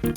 Welcome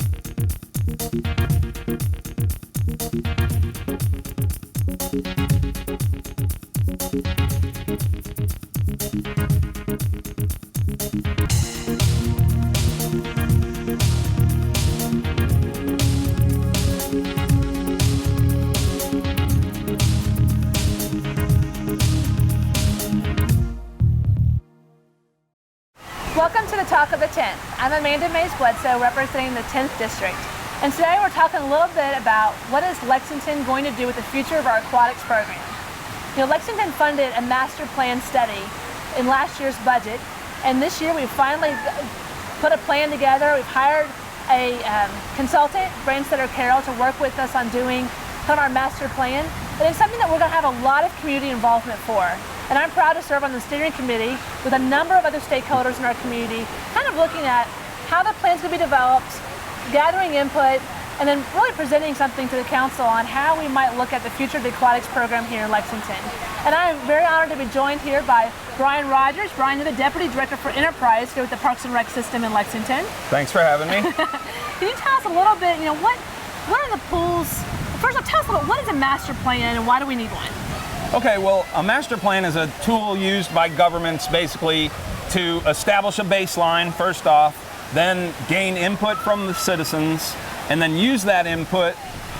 to the Talk of the 10th. I'm Amanda Bledsoe representing the 10th District. And today we're talking a little bit about what is Lexington going to do with the future of our aquatics program. You know, Lexington funded a master plan study in last year's budget, and this year we've finally put a plan together. We've hired a consultant, Branstetter to work with us on doing kind of our master plan. And it's something that we're going to have a lot of community involvement for. And I'm proud to serve on the steering committee with a number of other stakeholders in our community, kind of looking at how the plan's going to be developed, gathering input, and then really presenting something to the council on how we might look at the future of the aquatics program here in Lexington. And I'm very honored to be joined here by Brian Rogers. Brian, you're the Deputy Director for Enterprise here with the Parks and Rec system in Lexington. Thanks for having me. Can you tell us a little bit, you know, what are the pools? First of all, tell us about what is a master plan and why do we need one? Okay, well, a master plan is a tool used by governments basically to establish a baseline, first off, then gain input from the citizens, and then use that input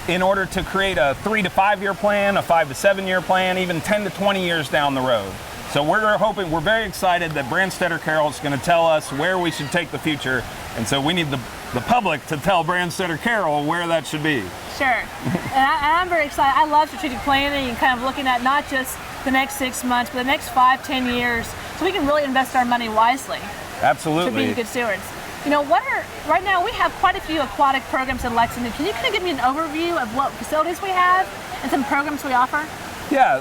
in order to create a 3 to 5 year plan, a 5 to 7 year plan, even 10 to 20 years down the road. So we're very excited that Branstetter is going to tell us where we should take the future, and so we need the public to tell Branstetter where that should be. Sure, and I'm very excited. I love strategic planning and kind of looking at not just the next 6 months, but the next 5, 10 years, so we can really invest our money wisely. Absolutely. To be good stewards. You know, right now we have quite a few aquatic programs in Lexington. Can you kind of give me an overview of what facilities we have and some programs we offer? Yeah,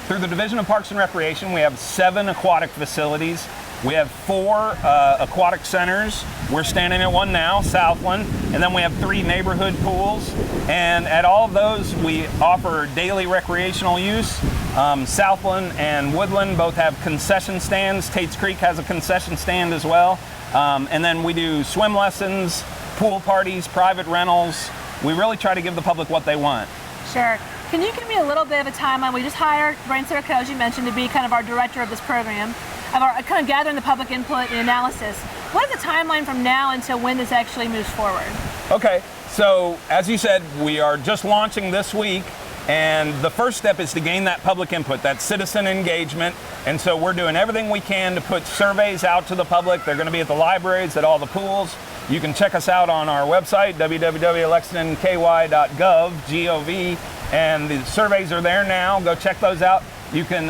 through the Division of Parks and Recreation, we have 7 aquatic facilities. We have 4 aquatic centers. We're standing at one now, Southland, and then we have 3 neighborhood pools. And at all of those, we offer daily recreational use. Southland and Woodland both have concession stands. Tate's Creek has a concession stand as well. And then we do swim lessons, pool parties, private rentals. We really try to give the public what they want. Sure. Can you give me a little bit of a timeline? We just hired Branstetter, as you mentioned, to be kind of our director of this program, of our kind of gathering the public input and analysis. What is the timeline from now until when this actually moves forward? Okay, so as you said, we are just launching this week, and the first step is to gain that public input, that citizen engagement, and so we're doing everything we can to put surveys out to the public. They're going to be at the libraries, at all the pools. You can check us out on our website, www.lexingtonky.gov, and the surveys are there now. Go check those out. You can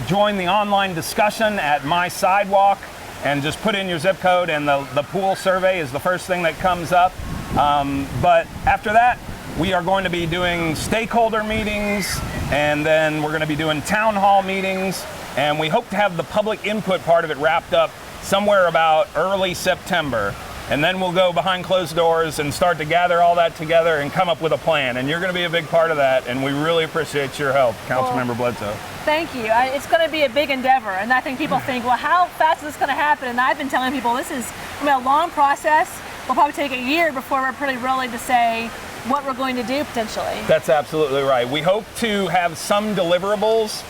join the online discussion at My Sidewalk and just put in your zip code, and the pool survey is the first thing that comes up. But after that, we are going to be doing stakeholder meetings, and then we're going to be doing town hall meetings, and we hope to have the public input part of it wrapped up somewhere about early September. And then we'll go behind closed doors and start to gather all that together and come up with a plan. And you're going to be a big part of that, and we really appreciate your help, Councilmember Bledsoe. Thank you. It's going to be a big endeavor, and I think people think, well, how fast is this going to happen? And I've been telling people this is a long process. We'll probably take a year before we're pretty ready to say what we're going to do potentially. That's absolutely right. We hope to have some deliverables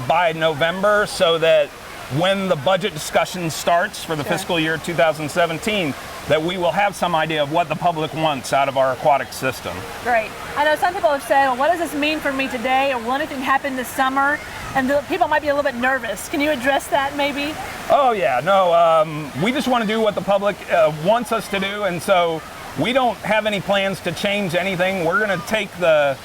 by November, so that when the budget discussion starts for the fiscal year 2017, that we will have some idea of what the public wants out of our aquatic system. Great. I know some people have said, well, what does this mean for me today, or will anything happen this summer? And people might be a little bit nervous. Can you address that maybe? Oh yeah, no, we just want to do what the public wants us to do, and so we don't have any plans to change anything. We're going to take the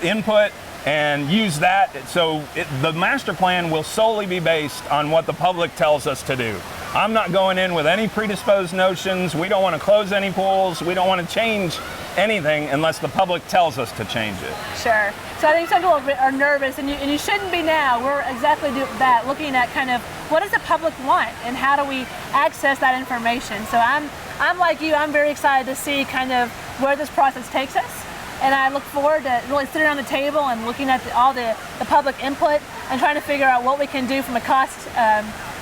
input and use that. So the master plan will solely be based on what the public tells us to do. I'm not going in with any predisposed notions. We don't want to close any pools. We don't want to change anything unless the public tells us to change it. Sure. So I think some people are nervous, and you shouldn't be now. We're exactly that, looking at kind of what does the public want and how do we access that information. So I'm like you, I'm very excited to see kind of where this process takes us. And I look forward to really sitting around the table and looking at all the public input and trying to figure out what we can do from a cost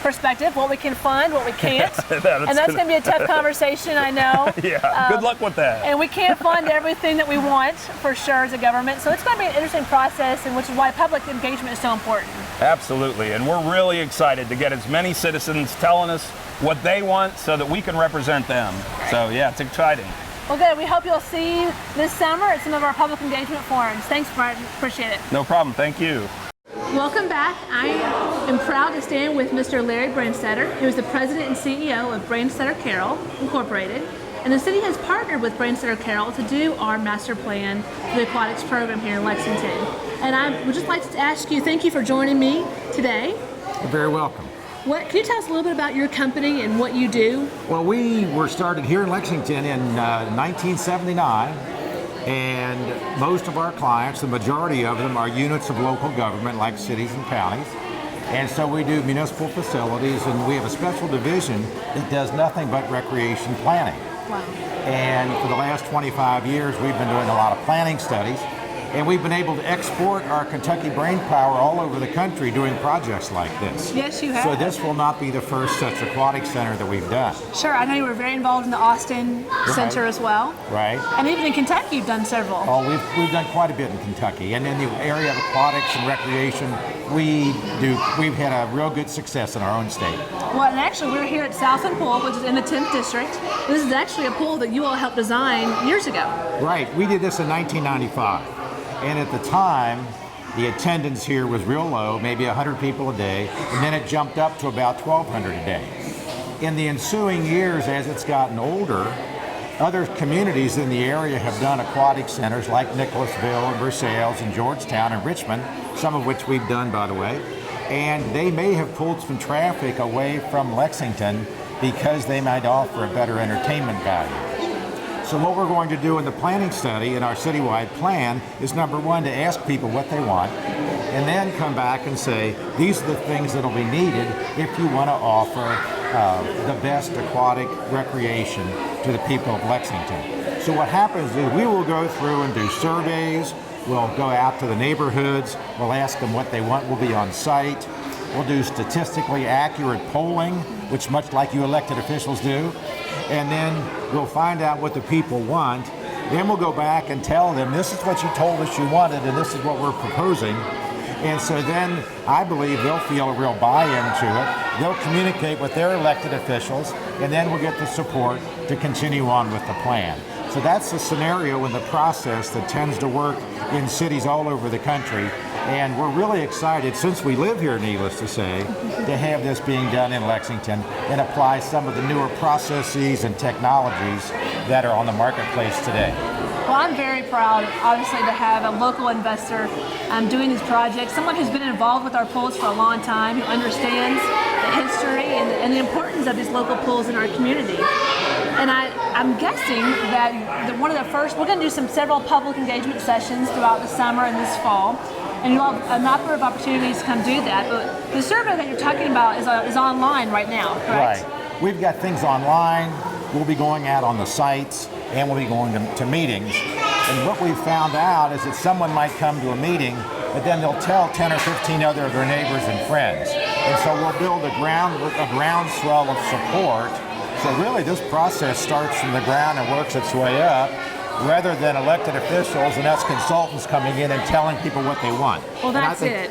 perspective, what we can fund, what we can't. That's going to be a tough conversation, I know. Yeah, good luck with that. And we can't fund everything that we want, for sure, as a government. So it's going to be an interesting process, and which is why public engagement is so important. Absolutely, and we're really excited to get as many citizens telling us what they want so that we can represent them. So yeah, it's exciting. Well, good. We hope you'll see you this summer at some of our public engagement forums. Thanks, Brian. Appreciate it. No problem. Thank you. Welcome back. I am proud to stand with Mr. Larry Branstetter, who is the president and CEO of Branstetter Carroll Incorporated. And the city has partnered with Branstetter Carroll to do our master plan for the aquatics program here in Lexington. And I would just like to ask you, thank you for joining me today. You're very welcome. Can you tell us a little bit about your company and what you do? Well, we were started here in Lexington in 1979, and most of our clients, the majority of them, are units of local government like cities and counties. And so we do municipal facilities, and we have a special division that does nothing but recreation planning. Wow. And for the last 25 years, we've been doing a lot of planning studies. And we've been able to export our Kentucky brain power all over the country doing projects like this. Yes, you have. So this will not be the first such aquatic center that we've done. Sure, I know you were very involved in the Austin Center as well. Right. And even in Kentucky, you've done several. Oh, we've done quite a bit in Kentucky. And in the area of aquatics and recreation, we've had a real good success in our own state. Well, and actually, we're here at Southland Pool, which is in the 10th district. This is actually a pool that you all helped design years ago. Right. We did this in 1995. And at the time, the attendance here was real low, maybe 100 people a day, and then it jumped up to about 1,200 a day. In the ensuing years, as it's gotten older, other communities in the area have done aquatic centers like Nicholasville and Versailles and Georgetown and Richmond, some of which we've done, by the way, and they may have pulled some traffic away from Lexington because they might offer a better entertainment value. So what we're going to do in the planning study in our citywide plan is, number one, to ask people what they want, and then come back and say, these are the things that will be needed if you want to offer the best aquatic recreation to the people of Lexington. So what happens is we will go through and do surveys, we'll go out to the neighborhoods, we'll ask them what they want, we'll be on site, we'll do statistically accurate polling, which much like you elected officials do, and then we'll find out what the people want. Then we'll go back and tell them, this is what you told us you wanted and this is what we're proposing. And so then I believe they'll feel a real buy-in to it. They'll communicate with their elected officials, and then we'll get the support to continue on with the plan. So that's the scenario in the process that tends to work in cities all over the country. And we're really excited, since we live here, needless to say, to have this being done in Lexington and apply some of the newer processes and technologies that are on the marketplace today. Well, I'm very proud, obviously, to have a local investor doing these projects, someone who's been involved with our pools for a long time, who understands the history and the importance of these local pools in our community. And I'm guessing that one of the first, we're going to do several public engagement sessions throughout the summer and this fall. And you'll have a number of opportunities to come do that. But the survey that you're talking about is online right now, correct? Right. We've got things online. We'll be going out on the sites, and we'll be going to meetings. And what we found out is that someone might come to a meeting, but then they'll tell 10 or 15 other of their neighbors and friends. And so we'll build a groundswell of support. So really this process starts from the ground and works its way up, rather than elected officials and us consultants coming in and telling people what they want. Well, that's it.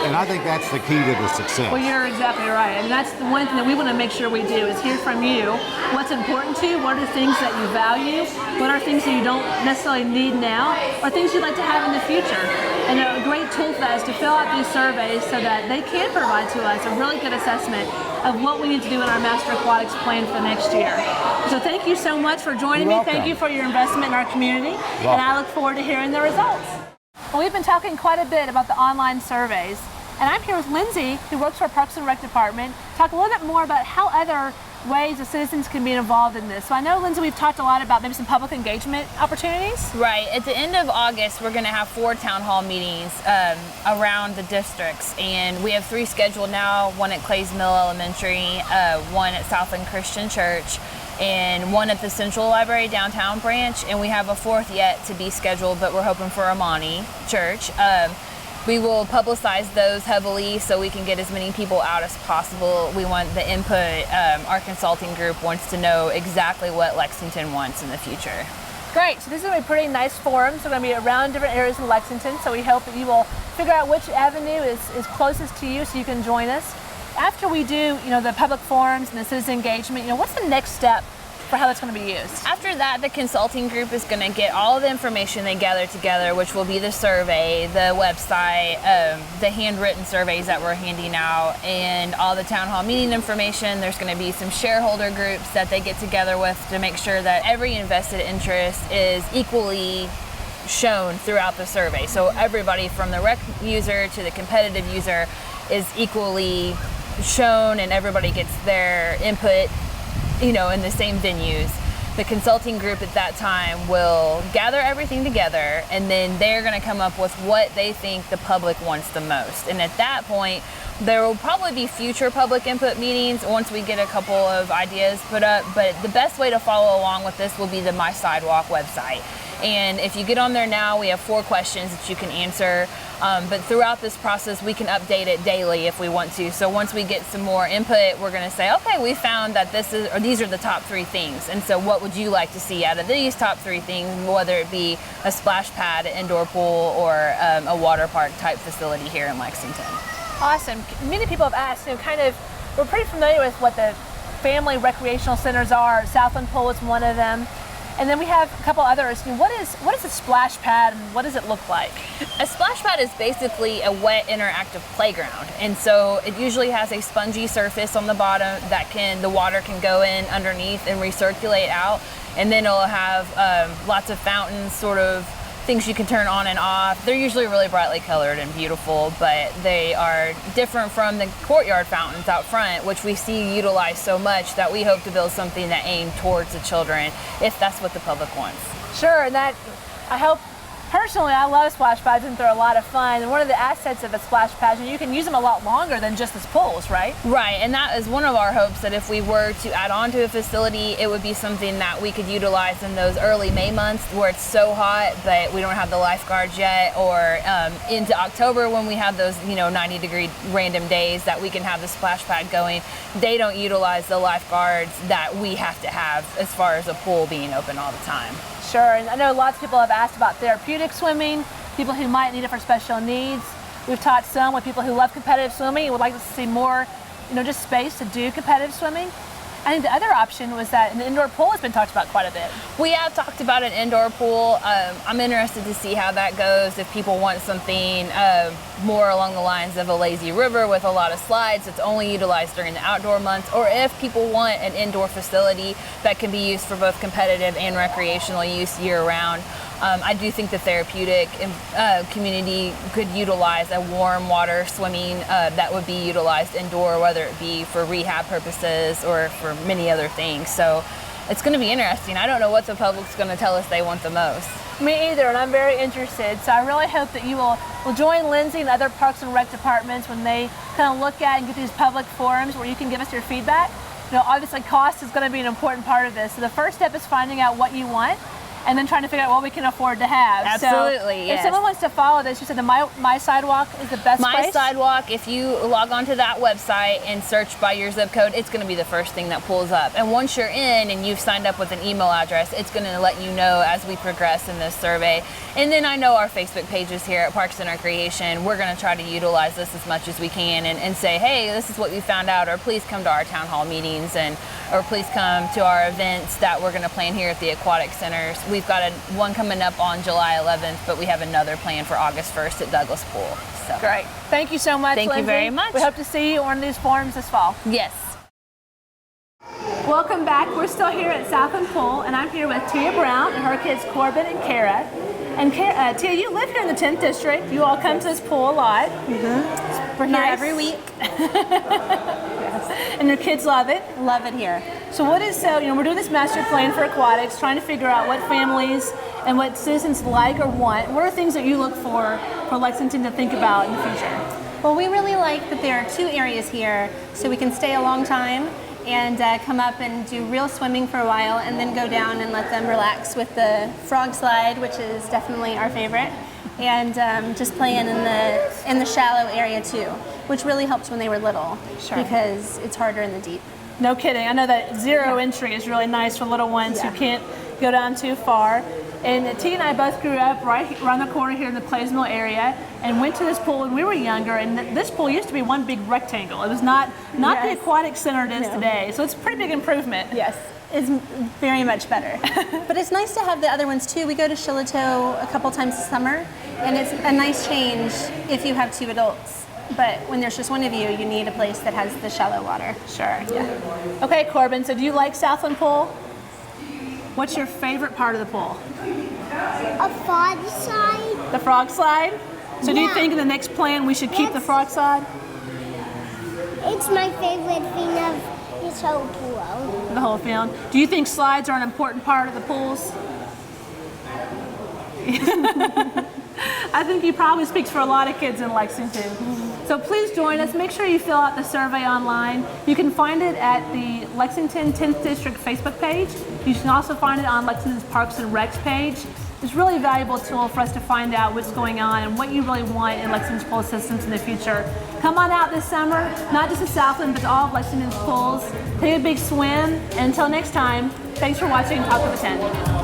And I think that's the key to the success. Well, you're exactly right. And that's the one thing that we want to make sure we do is hear from you what's important to you, what are things that you value, what are things that you don't necessarily need now, or things you'd like to have in the future. And a great tool for that is to fill out these surveys so that they can provide to us a really good assessment of what we need to do in our Master Aquatics plan for next year. So thank you so much for joining me. Thank you for your investment in our community. And I look forward to hearing the results. Well, we've been talking quite a bit about the online surveys, and I'm here with Lindsay, who works for our Parks and Rec department, to talk a little bit more about how other ways the citizens can be involved in this. So I know, Lindsay, we've talked a lot about maybe some public engagement opportunities. Right. At the end of August, we're going to have 4 town hall meetings around the districts, and we have 3 scheduled now, one at Clays Mill Elementary, one at Southland Christian Church, and one at the Central Library downtown branch, and we have a 4th yet to be scheduled, but we're hoping for Amani Church. We will publicize those heavily so we can get as many people out as possible. We want the input. Our consulting group wants to know exactly what Lexington wants in the future. Great, so this is going to be pretty nice forums. They're going to be around different areas in Lexington, so we hope that you will figure out which avenue is closest to you so you can join us. After we do, the public forums and the citizen engagement, what's the next step for how that's going to be used? After that, the consulting group is going to get all of the information they gather together, which will be the survey, the website, the handwritten surveys that we're handing out, and all the town hall meeting information. There's going to be some shareholder groups that they get together with to make sure that every invested interest is equally shown throughout the survey. So everybody from the rec user to the competitive user is equally shown, and everybody gets their input in the same venues. The consulting group at that time will gather everything together, and then they're going to come up with what they think the public wants the most. And at that point, there will probably be future public input meetings once we get a couple of ideas put up, but the best way to follow along with this will be the My Sidewalk website. And if you get on there now, we have 4 questions that you can answer. But throughout this process, we can update it daily if we want to. So once we get some more input, we're going to say, okay, we found that these are the top 3 things. And so what would you like to see out of these top 3 things, whether it be a splash pad, an indoor pool, or a water park type facility here in Lexington. Awesome. Many people have asked, we're pretty familiar with what the family recreational centers are. Southland Pool is one of them. And then we have a couple others. What is a splash pad, and what does it look like? A splash pad is basically a wet interactive playground, and so it usually has a spongy surface on the bottom that the water can go in underneath and recirculate out, and then it'll have lots of fountains, sort of things you can turn on and off. They're usually really brightly colored and beautiful, but they are different from the courtyard fountains out front, which we see utilized so much that we hope to build something that aimed towards the children, if that's what the public wants. Sure, and that I hope. Personally, I love splash pads and they're a lot of fun. And one of the assets of a splash pad is you can use them a lot longer than just as pools, right? Right, and that is one of our hopes, that if we were to add on to a facility, it would be something that we could utilize in those early May months where it's so hot, but we don't have the lifeguards yet, or into October when we have those 90-degree random days that we can have the splash pad going. They don't utilize the lifeguards that we have to have as far as a pool being open all the time. Sure, and I know lots of people have asked about therapeutic swimming, people who might need it for special needs. We've taught some with people who love competitive swimming and would like to see more, just space to do competitive swimming. I think the other option was that an indoor pool has been talked about quite a bit. We have talked about an indoor pool. I'm interested to see how that goes. If people want something more along the lines of a lazy river with a lot of slides that's only utilized during the outdoor months, or if people want an indoor facility that can be used for both competitive and recreational use year-round. I do think the therapeutic community could utilize a warm water swimming that would be utilized indoor, whether it be for rehab purposes or for many other things. So it's going to be interesting. I don't know what the public's going to tell us they want the most. Me either, and I'm very interested. So I really hope that you will join Lindsay and other Parks and Rec departments when they kind of look at and get these public forums where you can give us your feedback. Obviously cost is going to be an important part of this. So the first step is finding out what you want, and then trying to figure out what we can afford to have. Absolutely, so yes. If someone wants to follow this, you said the My Sidewalk is the best place? My Sidewalk, if you log onto that website and search by your zip code, it's going to be the first thing that pulls up. And once you're in and you've signed up with an email address, it's going to let you know as we progress in this survey. And then I know our Facebook pages here at Parks and Recreation, we're going to try to utilize this as much as we can and say, hey, this is what we found out, or please come to our town hall meetings, or please come to our events that we're going to plan here at the Aquatic Centers. We've got one coming up on July 11th, but we have another planned for August 1st at Douglas Pool. So. Great. Thank you so much, Thank Lindsay. you very much. We hope to see you on one of these forums this fall. Yes. Welcome back. We're still here at Southland Pool, and I'm here with Tia Brown and her kids Corbin and Kara. And Tia, you live here in the 10th District. You all come to this pool a lot. Mm-hmm. We're here every week. And your kids love it. Love it here. So we're doing this master plan for aquatics, trying to figure out what families and what citizens like or want. What are things that you look for Lexington to think about in the future? Well, we really like that there are 2 areas here so we can stay a long time, and come up and do real swimming for a while, and then go down and let them relax with the frog slide, which is definitely our favorite, and just playing in the shallow area too, which really helped when they were little, because it's harder in the deep. No kidding. I know that zero entry is really nice for little ones who can't go down too far. And T and I both grew up right around the corner here in the Claysville area, and went to this pool when we were younger. And this pool used to be one big rectangle. It was not the aquatic center it is today. So it's a pretty big improvement. Yes, it's very much better. But it's nice to have the other ones too. We go to Shiloh a couple times a summer, and it's a nice change if you have 2 adults. But when there's just one of you, you need a place that has the shallow water. Sure. Yeah. Okay, Corbin. So do you like Southland Pool? What's your favorite part of the pool? A frog slide. The frog slide? So do you think in the next plan we should keep the frog slide? It's my favorite thing of this whole pool. The whole field. Do you think slides are an important part of the pools? I think he probably speaks for a lot of kids in Lexington. So please join us. Make sure you fill out the survey online. You can find it at the Lexington 10th District Facebook page. You can also find it on Lexington's Parks and Recs page. It's really a valuable tool for us to find out what's going on and what you really want in Lexington's pool systems in the future. Come on out this summer, not just to Southland, but to all of Lexington's pools. Take a big swim. And until next time, thanks for watching Talk of the 10.